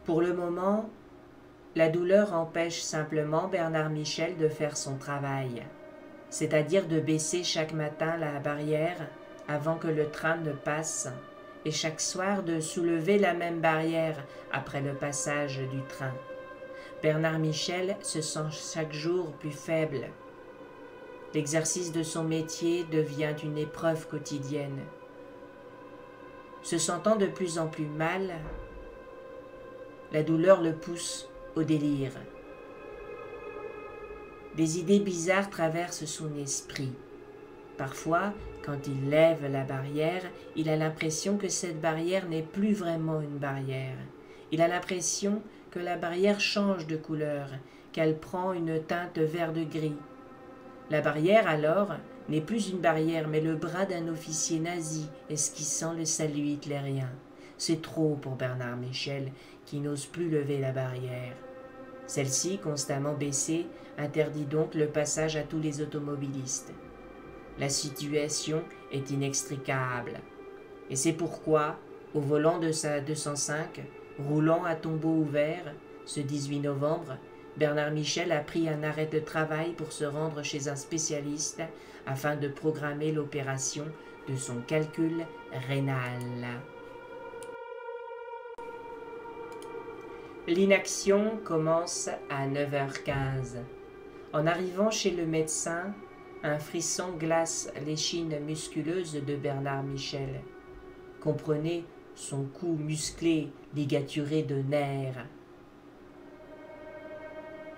Pour le moment, la douleur empêche simplement Bernard Michel de faire son travail, c'est-à-dire de baisser chaque matin la barrière avant que le train ne passe, et chaque soir de soulever la même barrière après le passage du train. Bernard Michel se sent chaque jour plus faible. L'exercice de son métier devient une épreuve quotidienne. Se sentant de plus en plus mal, la douleur le pousse au délire. Des idées bizarres traversent son esprit. Parfois, quand il lève la barrière, il a l'impression que cette barrière n'est plus vraiment une barrière. Il a l'impression que la barrière change de couleur, qu'elle prend une teinte vert-de-gris. La barrière, alors, n'est plus une barrière, mais le bras d'un officier nazi esquissant le salut hitlérien. C'est trop pour Bernard Michel, qui n'ose plus lever la barrière. Celle-ci, constamment baissée, interdit donc le passage à tous les automobilistes. La situation est inextricable. Et c'est pourquoi, au volant de sa 205, roulant à tombeau ouvert, ce 18 novembre, Bernard Michel a pris un arrêt de travail pour se rendre chez un spécialiste afin de programmer l'opération de son calcul rénal. L'inaction commence à 9h15. En arrivant chez le médecin, un frisson glace l'échine musculeuse de Bernard Michel. Comprenez son cou musclé, ligaturé de nerfs.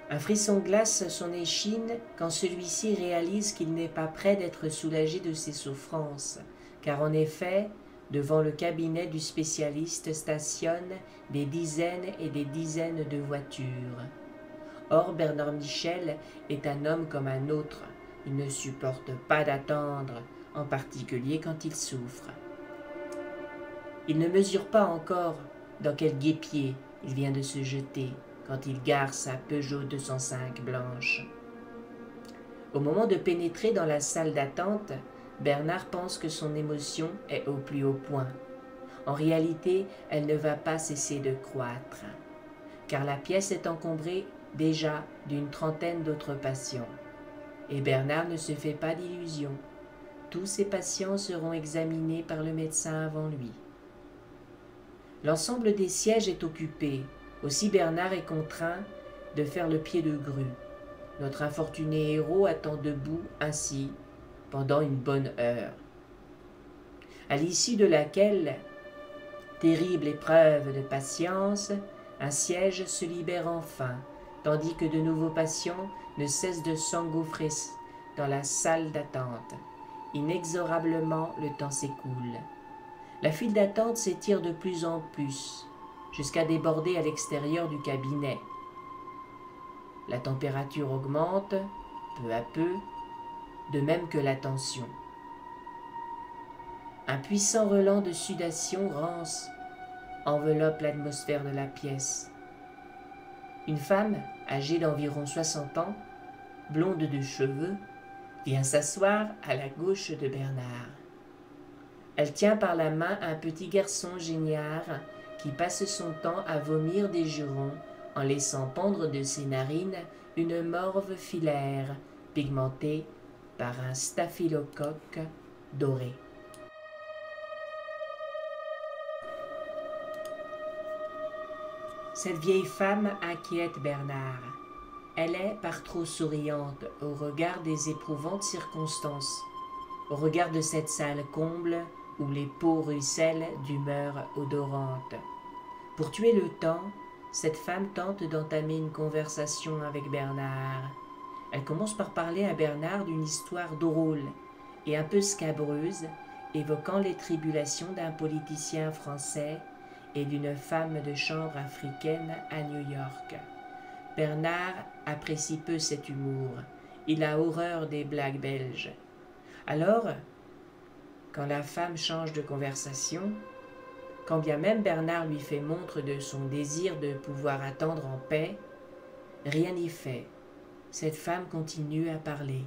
Un frisson glace son échine quand celui-ci réalise qu'il n'est pas prêt d'être soulagé de ses souffrances, car en effet, devant le cabinet du spécialiste stationnent des dizaines et des dizaines de voitures. Or, Bernard Michel est un homme comme un autre. Il ne supporte pas d'attendre, en particulier quand il souffre. Il ne mesure pas encore dans quel guêpier il vient de se jeter quand il gare sa Peugeot 205 blanche. Au moment de pénétrer dans la salle d'attente, Bernard pense que son émotion est au plus haut point. En réalité, elle ne va pas cesser de croître, car la pièce est encombrée déjà d'une trentaine d'autres patients. Et Bernard ne se fait pas d'illusions. Tous ces patients seront examinés par le médecin avant lui. L'ensemble des sièges est occupé. Aussi Bernard est contraint de faire le pied de grue. Notre infortuné héros attend debout ainsi pendant une bonne heure, à l'issue de laquelle, terrible épreuve de patience, un siège se libère enfin, tandis que de nouveaux patients ne cessent de s'engouffrer dans la salle d'attente. Inexorablement, le temps s'écoule. La file d'attente s'étire de plus en plus, jusqu'à déborder à l'extérieur du cabinet. La température augmente, peu à peu, de même que la tension. Un puissant relent de sudation rance enveloppe l'atmosphère de la pièce. Une femme, âgée d'environ 60 ans, blonde de cheveux, vient s'asseoir à la gauche de Bernard. Elle tient par la main un petit garçon géniard qui passe son temps à vomir des jurons en laissant pendre de ses narines une morve filaire pigmentée par un staphylocoque doré. Cette vieille femme inquiète Bernard. Elle est par trop souriante au regard des éprouvantes circonstances, au regard de cette salle comble où les peaux ruissellent d'humeur odorante. Pour tuer le temps, cette femme tente d'entamer une conversation avec Bernard. Elle commence par parler à Bernard d'une histoire drôle et un peu scabreuse, évoquant les tribulations d'un politicien français et d'une femme de chambre africaine à New York. Bernard apprécie peu cet humour. Il a horreur des blagues belges. Alors, quand la femme change de conversation, quand bien même Bernard lui fait montre de son désir de pouvoir attendre en paix, rien n'y fait. Cette femme continue à parler.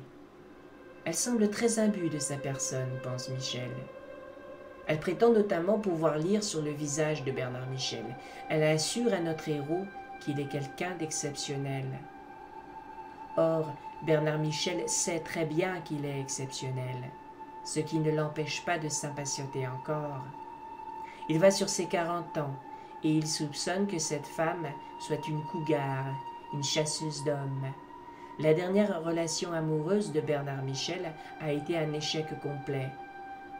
Elle semble très imbue de sa personne, pense Michel. Elle prétend notamment pouvoir lire sur le visage de Bernard Michel. Elle assure à notre héros qu'il est quelqu'un d'exceptionnel. Or, Bernard Michel sait très bien qu'il est exceptionnel, ce qui ne l'empêche pas de s'impatienter encore. Il va sur ses 40 ans, et il soupçonne que cette femme soit une cougar, une chasseuse d'hommes. La dernière relation amoureuse de Bernard Michel a été un échec complet.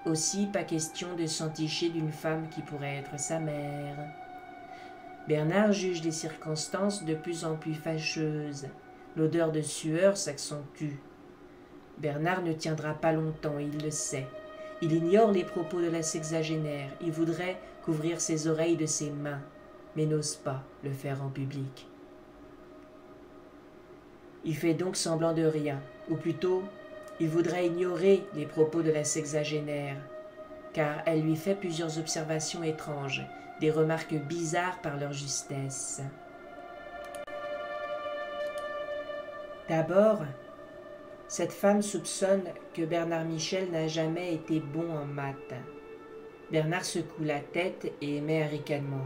Aussi, pas question de s'enticher d'une femme qui pourrait être sa mère. Bernard juge les circonstances de plus en plus fâcheuses. L'odeur de sueur s'accentue. Bernard ne tiendra pas longtemps, il le sait. Il ignore les propos de la sexagénaire. Il voudrait couvrir ses oreilles de ses mains, mais n'ose pas le faire en public. Il fait donc semblant de rien, ou plutôt, il voudrait ignorer les propos de la sexagénaire, car elle lui fait plusieurs observations étranges, des remarques bizarres par leur justesse. D'abord, cette femme soupçonne que Bernard Michel n'a jamais été bon en maths. Bernard secoue la tête et émet un ricanement.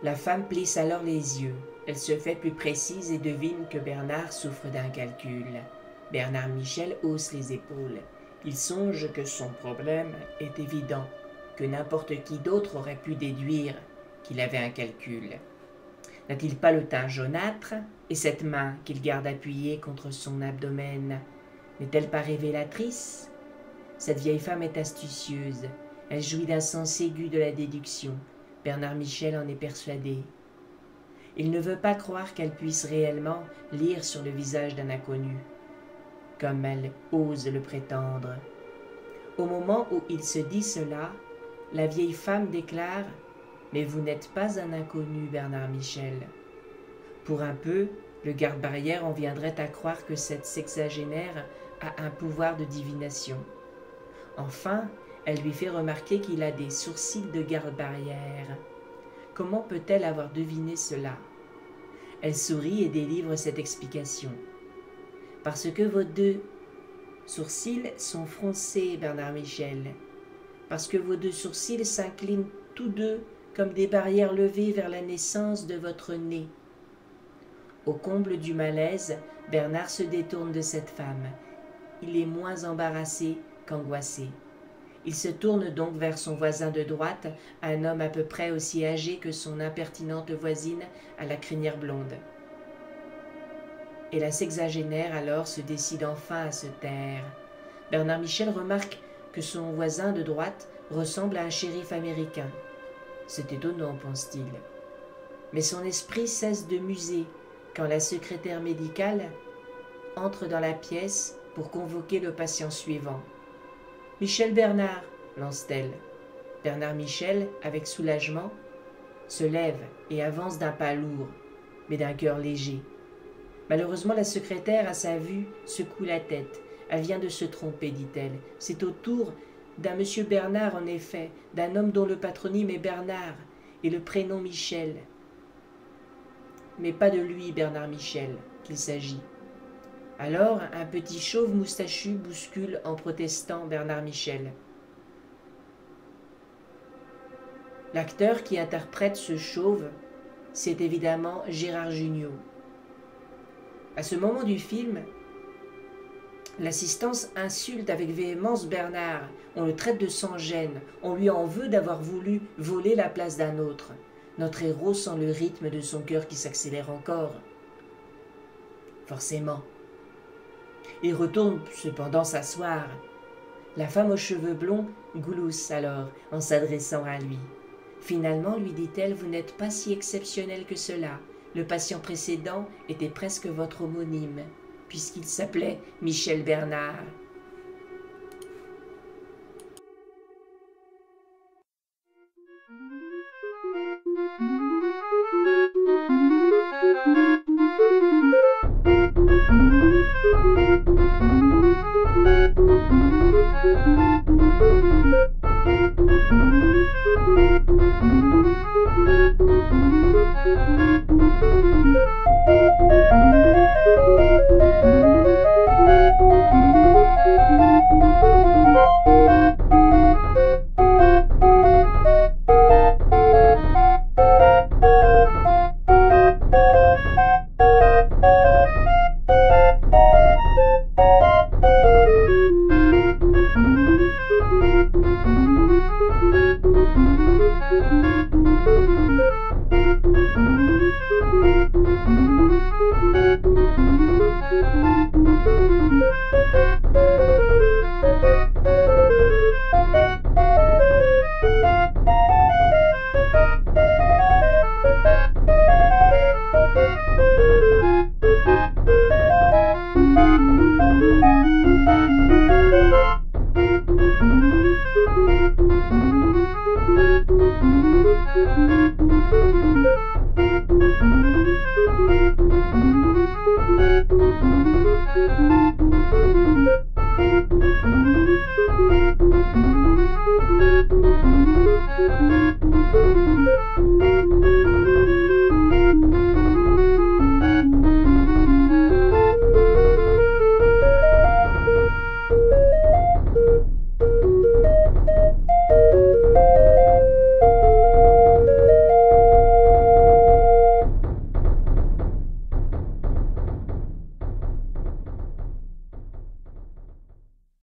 La femme plisse alors les yeux. Elle se fait plus précise et devine que Bernard souffre d'un calcul. Bernard Michel hausse les épaules. Il songe que son problème est évident, que n'importe qui d'autre aurait pu déduire qu'il avait un calcul. N'a-t-il pas le teint jaunâtre et cette main qu'il garde appuyée contre son abdomen? N'est-elle pas révélatrice? Cette vieille femme est astucieuse. Elle jouit d'un sens aigu de la déduction. Bernard Michel en est persuadé. Il ne veut pas croire qu'elle puisse réellement lire sur le visage d'un inconnu, comme elle ose le prétendre. Au moment où il se dit cela, la vieille femme déclare « Mais vous n'êtes pas un inconnu, Bernard Michel. » Pour un peu, le garde-barrière en viendrait à croire que cette sexagénaire a un pouvoir de divination. Enfin, elle lui fait remarquer qu'il a des sourcils de garde-barrière. Comment peut-elle avoir deviné cela? Elle sourit et délivre cette explication. Parce que vos deux sourcils sont froncés, Bernard Michel. Parce que vos deux sourcils s'inclinent tous deux comme des barrières levées vers la naissance de votre nez. Au comble du malaise, Bernard se détourne de cette femme. Il est moins embarrassé qu'angoissé. Il se tourne donc vers son voisin de droite, un homme à peu près aussi âgé que son impertinente voisine à la crinière blonde. Et la sexagénaire alors se décide enfin à se taire. Bernard Michel remarque que son voisin de droite ressemble à un shérif américain. C'est étonnant, pense-t-il. Mais son esprit cesse de muser quand la secrétaire médicale entre dans la pièce pour convoquer le patient suivant. « Michel Bernard » lance-t-elle. Bernard Michel, avec soulagement, se lève et avance d'un pas lourd, mais d'un cœur léger. Malheureusement, la secrétaire, à sa vue, secoue la tête. Elle vient de se tromper, dit-elle. C'est au tour d'un monsieur Bernard, en effet, d'un homme dont le patronyme est Bernard et le prénom Michel. Mais pas de lui, Bernard Michel, qu'il s'agit. Alors, un petit chauve moustachu bouscule en protestant Bernard Michel. L'acteur qui interprète ce chauve, c'est évidemment Gérard Jugnot. À ce moment du film, l'assistance insulte avec véhémence Bernard. On le traite de sans-gêne. On lui en veut d'avoir voulu voler la place d'un autre. Notre héros sent le rythme de son cœur qui s'accélère encore. Forcément. Il retourne cependant s'asseoir. La femme aux cheveux blonds glousse alors en s'adressant à lui. Finalement, lui dit-elle, vous n'êtes pas si exceptionnel que cela. Le patient précédent était presque votre homonyme, puisqu'il s'appelait Michel Bernard.